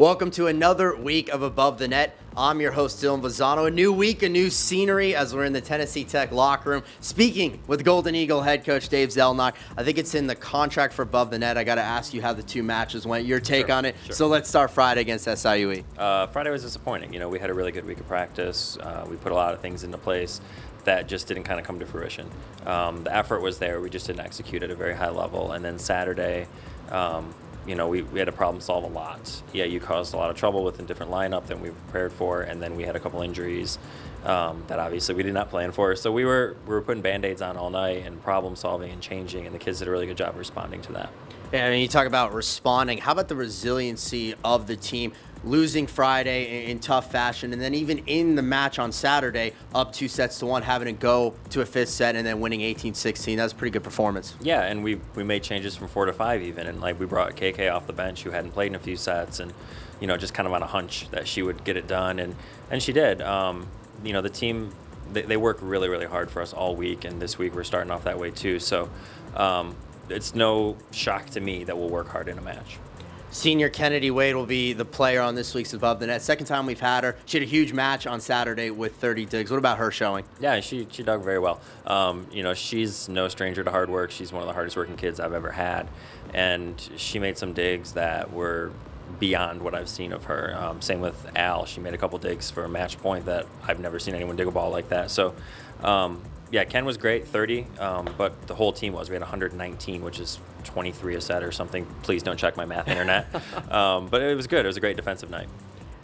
Welcome to another week of Above the Net. I'm your host, Dylan Vazzano. A new week, a new scenery as we're in the Tennessee Tech locker room. Speaking with Golden Eagle head coach Dave Zelenock. I think it's in the contract for Above the Net. I got to ask you how the two matches went, your take on it. Sure. So let's start Friday against SIUE. Friday was disappointing. You know, we had a really good week of practice. We put a lot of things into place that just didn't kind of come to fruition. The effort was there. We just didn't execute at a very high level. And then Saturday, we had to problem solve a lot. EIU caused a lot of trouble with a different lineup than we prepared for, and then we had a couple injuries that obviously we did not plan for. So we were putting Band-Aids on all night and problem solving and changing, and the kids did a really good job responding to that. Yeah, I mean, you talk about responding. How about the resiliency of the team? Losing Friday in tough fashion, and then even in the match on Saturday, up 2-1, having to go to a fifth set and then winning 18-16. That was a pretty good performance. Yeah, and we made changes from 4 to 5 even, and like we brought KK off the bench who hadn't played in a few sets, and just kind of on a hunch that she would get it done, and she did. The team they work really, really hard for us all week, and this week we're starting off that way too. So it's no shock to me that we'll work hard in a match. Senior Kennedy Wade will be the player on this week's Above the Net. Second time we've had her. She had a huge match on Saturday with 30 digs. What about her showing? Yeah, she dug very well. She's no stranger to hard work. She's one of the hardest working kids I've ever had. And she made some digs that were beyond what I've seen of her. Same with Al. She made a couple digs for a match point that I've never seen anyone dig a ball like that. So, Ken was great, 30, but the whole team was. We had 119, which is 23 a set or something. Please don't check my math internet. But it was good. It was a great defensive night.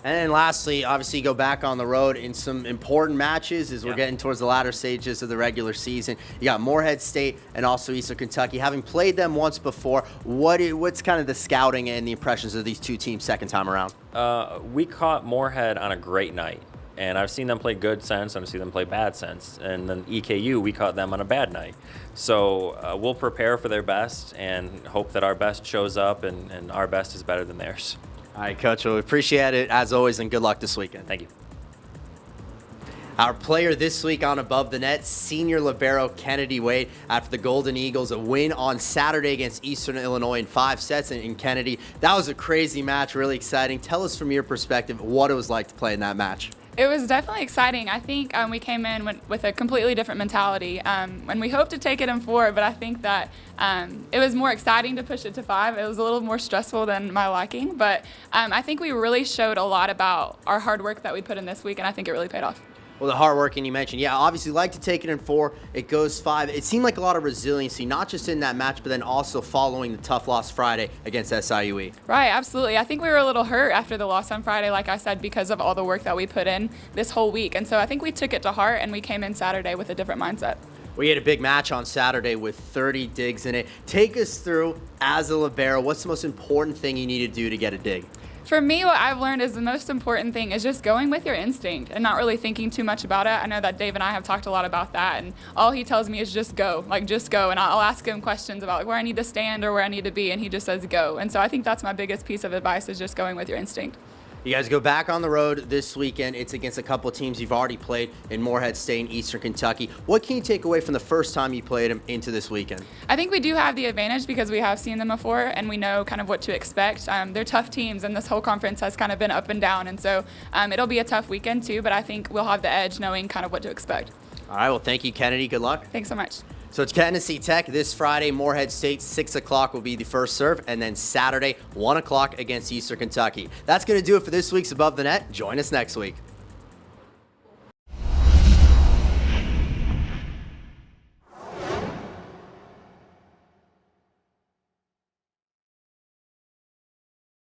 And then lastly, obviously, you go back on the road in some important matches as we're getting towards the latter stages of the regular season. You got Morehead State and also Eastern Kentucky. Having played them once before, what's kind of the scouting and the impressions of these two teams second time around? We caught Morehead on a great night. And I've seen them play good since, and I've seen them play bad since. And then EKU, we caught them on a bad night. So we'll prepare for their best and hope that our best shows up and our best is better than theirs. All right, Coach, well, we appreciate it as always, and good luck this weekend. Thank you. Our player this week on Above the Net, senior libero Kennedy Wade, after the Golden Eagles, a win on Saturday against Eastern Illinois in 5 sets in Kennedy. That was a crazy match, really exciting. Tell us from your perspective what it was like to play in that match. It was definitely exciting. I think we came in with a completely different mentality, and we hoped to take it in 4, but I think that it was more exciting to push it to 5. It was a little more stressful than my liking, but I think we really showed a lot about our hard work that we put in this week, and I think it really paid off. Well, the hard work, and you mentioned, obviously like to take it in 4. It goes 5. It seemed like a lot of resiliency, not just in that match, but then also following the tough loss Friday against SIUE. Right, absolutely. I think we were a little hurt after the loss on Friday, like I said, because of all the work that we put in this whole week. And so I think we took it to heart, and we came in Saturday with a different mindset. We had a big match on Saturday with 30 digs in it. Take us through, as a libero, what's the most important thing you need to do to get a dig? For me, what I've learned is the most important thing is just going with your instinct and not really thinking too much about it. I know that Dave and I have talked a lot about that, and all he tells me is just go, and I'll ask him questions about where I need to stand or where I need to be, and he just says go. And so I think that's my biggest piece of advice, is just going with your instinct. You guys go back on the road this weekend. It's against a couple of teams you've already played in Morehead State and Eastern Kentucky. What can you take away from the first time you played them into this weekend? I think we do have the advantage because we have seen them before and we know kind of what to expect. They're tough teams, and this whole conference has kind of been up and down. And so it'll be a tough weekend too, but I think we'll have the edge knowing kind of what to expect. All right, well, thank you, Kennedy. Good luck. Thanks so much. So it's Tennessee Tech this Friday. Morehead State, 6 o'clock will be the first serve, and then Saturday, 1 o'clock against Eastern Kentucky. That's going to do it for this week's Above the Net. Join us next week.